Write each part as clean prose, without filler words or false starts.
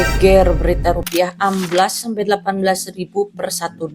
Geger berita rupiah amblas sampai 18.000 per $1.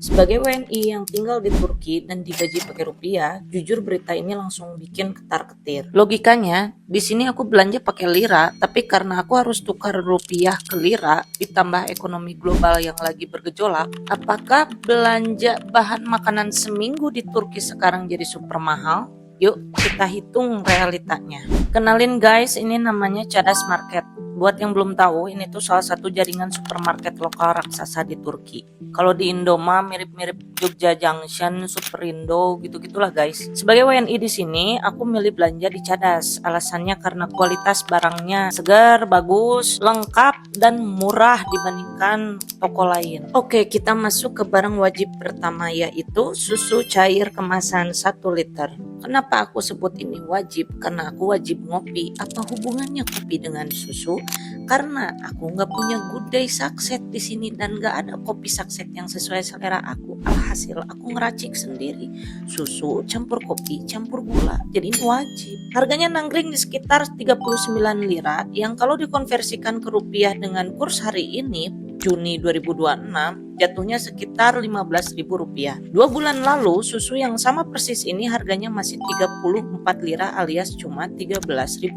Sebagai WNI yang tinggal di Turki dan digaji pakai rupiah, jujur berita ini langsung bikin ketar-ketir. Logikanya, di sini aku belanja pakai lira, tapi karena aku harus tukar rupiah ke lira, ditambah ekonomi global yang lagi bergejolak, apakah belanja bahan makanan seminggu di Turki sekarang jadi super mahal? Yuk kita hitung realitanya. Kenalin guys, ini namanya Cadas Market. Buat yang belum tahu, ini tuh salah satu jaringan supermarket lokal raksasa di Turki. Kalau di Indo mah mirip-mirip Jogja Junction, Superindo, gitu-gitulah guys. Sebagai WNI di sini, aku milih belanja di Cadas. Alasannya karena kualitas barangnya segar, bagus, lengkap, dan murah dibandingkan toko lain. Oke, kita masuk ke barang wajib pertama, yaitu susu cair kemasan 1 liter. Kenapa aku sebut ini wajib? Karena aku wajib ngopi. Apa hubungannya kopi dengan susu? Karena aku nggak punya good day sakset di sini dan nggak ada kopi sakset yang sesuai selera aku. Alhasil aku ngeracik sendiri. Susu campur kopi, campur gula. Jadi ini wajib. Harganya nangkring di sekitar 39 lira yang kalau dikonversikan ke rupiah dengan kurs hari ini Juni 2026 jatuhnya sekitar Rp15.000. 2 bulan lalu susu yang sama persis ini harganya masih 34 lira alias cuma Rp13.000.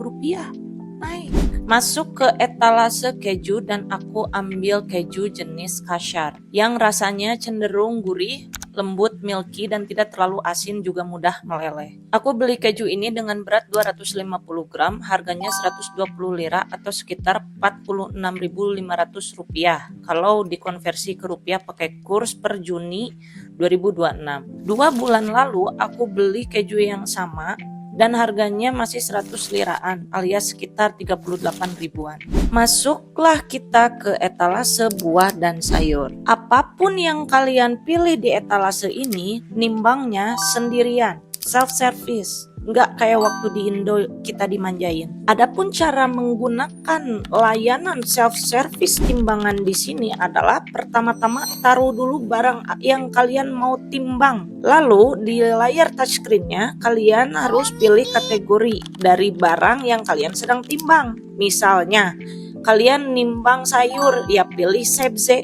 Naik. Masuk ke etalase keju dan aku ambil keju jenis Kasyar yang rasanya cenderung gurih, lembut, milky, dan tidak terlalu asin juga mudah meleleh. Aku beli keju ini dengan berat 250 gram, harganya 120 lira atau sekitar Rp46.500 kalau dikonversi ke rupiah pakai kurs per Juni 2026. 2 bulan lalu aku beli keju yang sama dan harganya masih 100 liraan alias sekitar 38 ribuan. Masuklah kita ke etalase buah dan sayur. Apapun yang kalian pilih di etalase ini, nimbangnya sendirian, self-service. Nggak kayak waktu di Indo kita dimanjain. Adapun cara menggunakan layanan self-service timbangan di sini adalah pertama-tama taruh dulu barang yang kalian mau timbang. Lalu di layar touchscreen-nya kalian harus pilih kategori dari barang yang kalian sedang timbang. Misalnya kalian nimbang sayur, ya pilih sebze.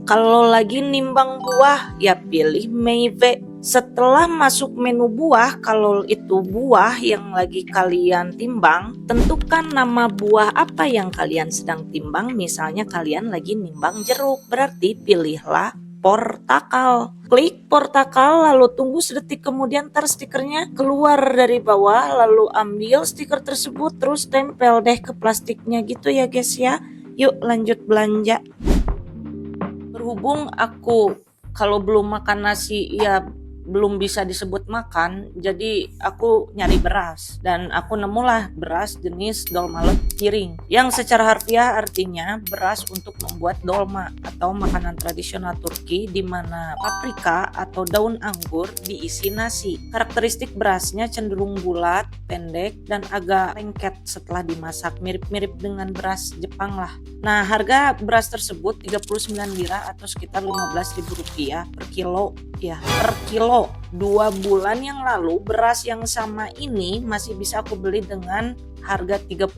Kalau lagi nimbang buah, ya pilih meyve. Setelah masuk menu buah, kalau itu buah yang lagi kalian timbang, tentukan nama buah apa yang kalian sedang timbang. Misalnya kalian lagi nimbang jeruk, berarti pilihlah portakal. Klik portakal lalu tunggu sedetik kemudian stikernya keluar dari bawah, lalu ambil stiker tersebut terus tempel deh ke plastiknya gitu ya guys ya. Yuk lanjut belanja. Berhubung aku kalau belum makan nasi ya belum bisa disebut makan, jadi aku nyari beras dan aku nemulah beras jenis dolma piring yang secara harfiah artinya beras untuk membuat dolma atau makanan tradisional Turki di mana paprika atau daun anggur diisi nasi. Karakteristik berasnya cenderung bulat, pendek, dan agak lengket setelah dimasak, mirip-mirip dengan beras Jepang lah. Nah, harga beras tersebut 39 lira atau sekitar Rp15.000 per kilo ya, per kilo. 2 bulan yang lalu beras yang sama ini masih bisa aku beli dengan harga 32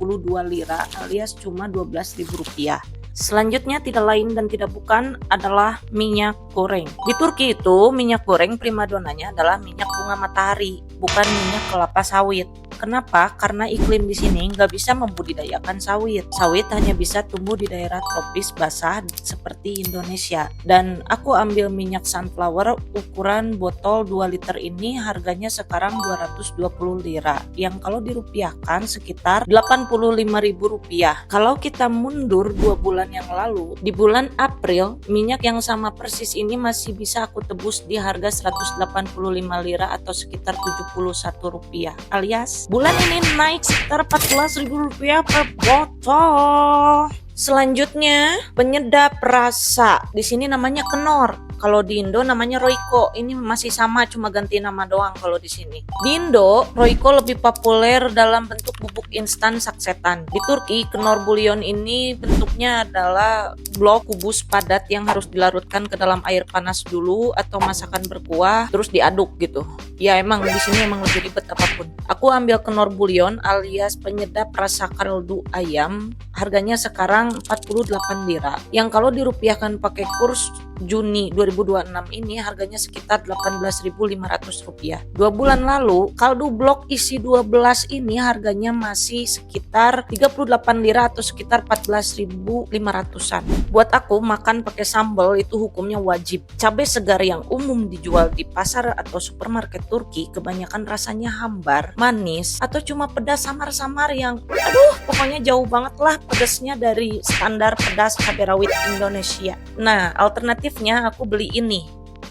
lira alias cuma Rp12.000. Selanjutnya tidak lain dan tidak bukan adalah minyak goreng. Di Turki itu minyak goreng primadonanya adalah minyak bunga matahari, bukan minyak kelapa sawit. Kenapa? Karena iklim di sini nggak bisa membudidayakan sawit. Sawit hanya bisa tumbuh di daerah tropis basah seperti Indonesia. Dan aku ambil minyak sunflower ukuran botol 2 liter ini harganya sekarang Rp220 lira. Yang kalau dirupiahkan sekitar Rp85.000. Kalau kita mundur 2 bulan yang lalu, di bulan April, minyak yang sama persis ini masih bisa aku tebus di harga 185 lira atau sekitar Rp71 alias bulan ini naik sekitar Rp14.000 per botol. Selanjutnya penyedap rasa. Di sini namanya kenor. Kalau di Indo namanya Royco. Ini masih sama, cuma ganti nama doang kalau di sini. Di Indo, Royco lebih populer dalam bentuk bubuk instan saksetan. Di Turki, Knorr bouillon ini bentuknya adalah blok kubus padat yang harus dilarutkan ke dalam air panas dulu atau masakan berkuah terus diaduk gitu. Ya emang di sini emang lebih ribet apapun. Aku ambil Knorr bouillon alias penyedap rasa kaldu ayam. Harganya sekarang 48 lira. Yang kalau dirupiahkan pakai kurs Juni 2026 ini harganya sekitar 18.500 rupiah. 2 bulan lalu kaldu blok isi 12 ini harganya masih sekitar 38 lira atau sekitar 14.500-an. Buat aku makan pakai sambal itu hukumnya wajib. Cabai segar yang umum dijual di pasar atau supermarket Turki kebanyakan rasanya hambar, manis, atau cuma pedas samar-samar yang pokoknya jauh banget lah pedasnya dari standar pedas cabai rawit Indonesia. Nah, alternatifnya aku beli ini,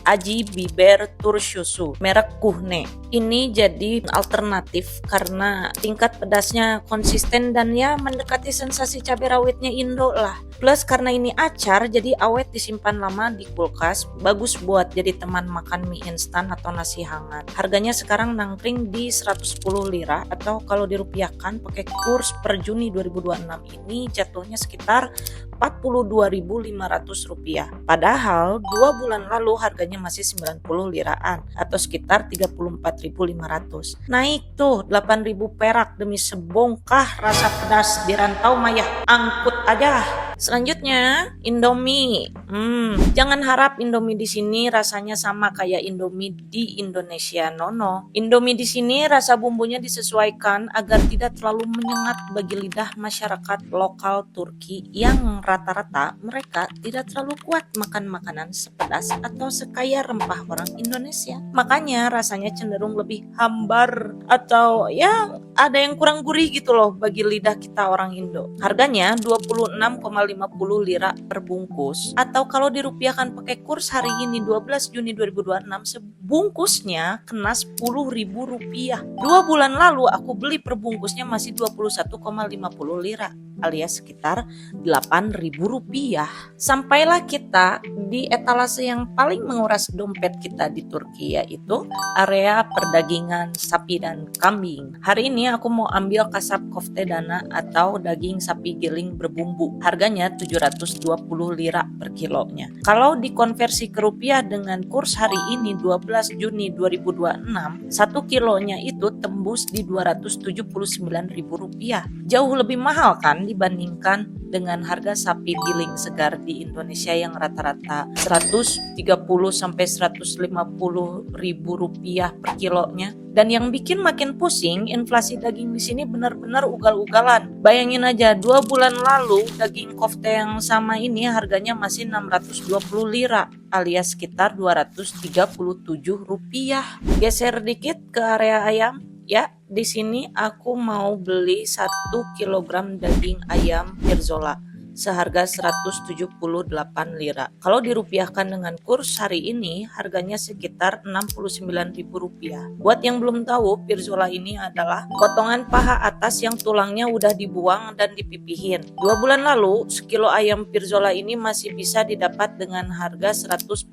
Aji Biber Turşusu merek Kuhne. Ini jadi alternatif karena tingkat pedasnya konsisten dan ya mendekati sensasi cabai rawitnya Indo lah. Plus karena ini acar jadi awet, disimpan lama di kulkas, bagus buat jadi teman makan mie instan atau nasi hangat. Harganya sekarang nangkring di 110 lira atau kalau dirupiahkan pakai kurs per Juni 2026 ini jatuhnya sekitar 42.500 rupiah. Padahal 2 bulan lalu harganya masih 90 liraan atau sekitar 34.500. Naik tuh 8.000 perak demi sebongkah rasa pedas di rantau maya. Angkut aja. Selanjutnya Indomie. Jangan harap Indomie di sini rasanya sama kayak Indomie di Indonesia. No. Indomie di sini rasa bumbunya disesuaikan agar tidak terlalu menyengat bagi lidah masyarakat lokal Turki yang rata-rata mereka tidak terlalu kuat makan makanan sepedas atau sekaya rempah orang Indonesia. Makanya rasanya cenderung lebih hambar atau ya ada yang kurang gurih gitu loh bagi lidah kita orang Indo. Harganya 26,50 lira per bungkus atau kalau dirupiahkan pakai kurs hari ini 12 Juni 2026 sebungkusnya kena 10.000 rupiah. 2 bulan lalu aku beli per bungkusnya masih 21,50 lira alias sekitar 8.000 rupiah. Sampailah kita di etalase yang paling menguras dompet kita di Turki, yaitu area perdagingan sapi dan kambing. Hari ini aku mau ambil kasap kofte dana atau daging sapi giling berbumbu. Harganya 720 lira per kilonya. Kalau dikonversi ke rupiah dengan kurs hari ini 12 Juni 2026, 1 kilonya itu tembus di 279.000 rupiah. Jauh lebih mahal kan dibandingkan dengan harga sapi giling segar di Indonesia yang rata-rata 130 sampai 150 ribu rupiah per kilonya. Dan yang bikin makin pusing, inflasi daging di sini benar-benar ugal-ugalan. Bayangin aja 2 bulan lalu daging kofte yang sama ini harganya masih 620 lira alias sekitar 237 rupiah. Geser dikit ke area ayam. Ya, di sini aku mau beli 1 kg daging ayam Pirzola seharga 178 lira. Kalau dirupiahkan dengan kurs hari ini harganya sekitar 69.000 rupiah. Buat yang belum tahu, Pirzola ini adalah potongan paha atas yang tulangnya udah dibuang dan dipipihin. 2 bulan lalu, sekilo ayam Pirzola ini masih bisa didapat dengan harga 148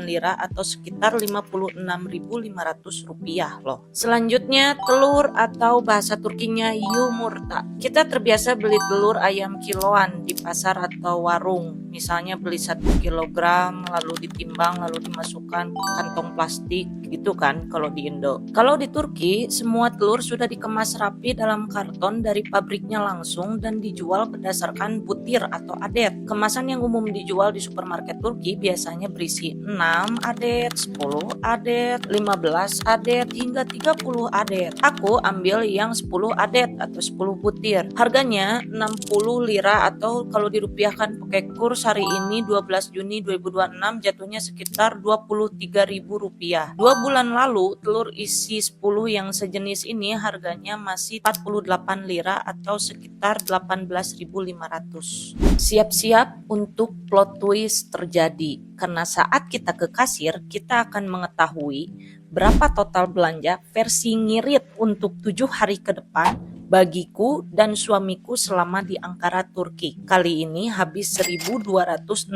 lira atau sekitar 56.500 rupiah loh. Selanjutnya telur atau bahasa Turkinya yumurta. Kita terbiasa beli telur ayam kiloan di pasar atau warung, misalnya beli 1 kilogram lalu ditimbang lalu dimasukkan kantong plastik gitu kan kalau di Indo. Kalau di Turki semua telur sudah dikemas rapi dalam karton dari pabriknya langsung dan dijual berdasarkan butir atau adet. Kemasan yang umum dijual di supermarket Turki biasanya berisi 6 adet, 10 adet, 15 adet hingga 30 adet. Aku ambil yang 10 adet atau 10 butir. Harganya 60 lira atau kalau dirupiahkan pakai kurs hari ini 12 Juni 2026 jatuhnya sekitar 23.000 rupiah. 2 bulan lalu telur isi 10 yang sejenis ini harganya masih 48 lira atau sekitar 18.500. Siap-siap untuk plot twist terjadi karena saat kita ke kasir kita akan mengetahui berapa total belanja versi ngirit untuk 7 hari ke depan bagiku dan suamiku selama di Ankara, Turki. Kali ini habis 1.265,70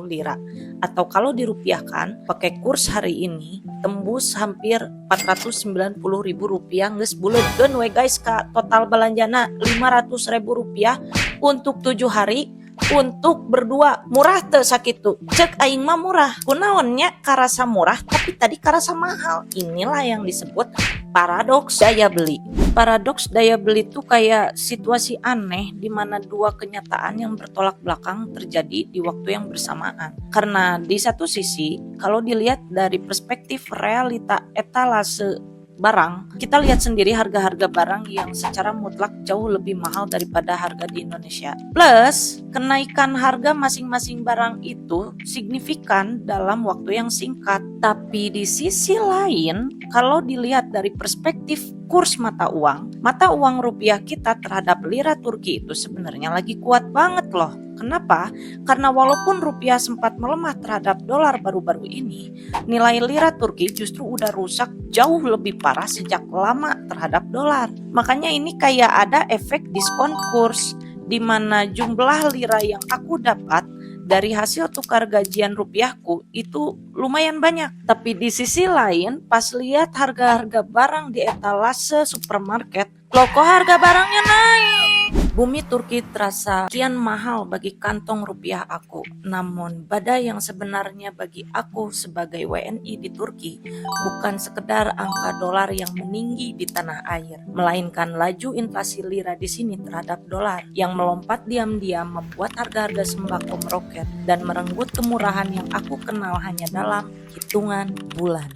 lira. Atau kalau dirupiahkan, pakai kurs hari ini tembus hampir 490.000 rupiah geus buleutkeun we guys, Kak. Total belanjana 500.000 rupiah untuk 7 hari untuk berdua. Murah teu sakitu, cek aing mah murah. Kunaonnya karasa murah tapi tadi karasa mahal. Inilah yang disebut paradoks daya beli. Paradoks daya beli itu kayak situasi aneh di mana dua kenyataan yang bertolak belakang terjadi di waktu yang bersamaan. Karena di satu sisi, kalau dilihat dari perspektif realita etalase barang, kita lihat sendiri harga-harga barang yang secara mutlak jauh lebih mahal daripada harga di Indonesia. Plus, kenaikan harga masing-masing barang itu signifikan dalam waktu yang singkat. Tapi di sisi lain, kalau dilihat dari perspektif kurs mata uang rupiah kita terhadap lira Turki itu sebenarnya lagi kuat banget loh. Kenapa? Karena walaupun rupiah sempat melemah terhadap dolar baru-baru ini, nilai lira Turki justru udah rusak jauh lebih parah sejak lama terhadap dolar. Makanya ini kayak ada efek diskon kurs, di mana jumlah lira yang aku dapat dari hasil tukar gajian rupiahku itu lumayan banyak. Tapi di sisi lain, pas lihat harga-harga barang di etalase supermarket, loh kok harga barangnya naik? Bumi Turki terasa kian mahal bagi kantong rupiah aku. Namun badai yang sebenarnya bagi aku sebagai WNI di Turki bukan sekedar angka dolar yang meninggi di tanah air, melainkan laju inflasi lira di sini terhadap dolar yang melompat diam-diam membuat harga-harga sembako meroket dan merenggut kemurahan yang aku kenal hanya dalam hitungan bulan.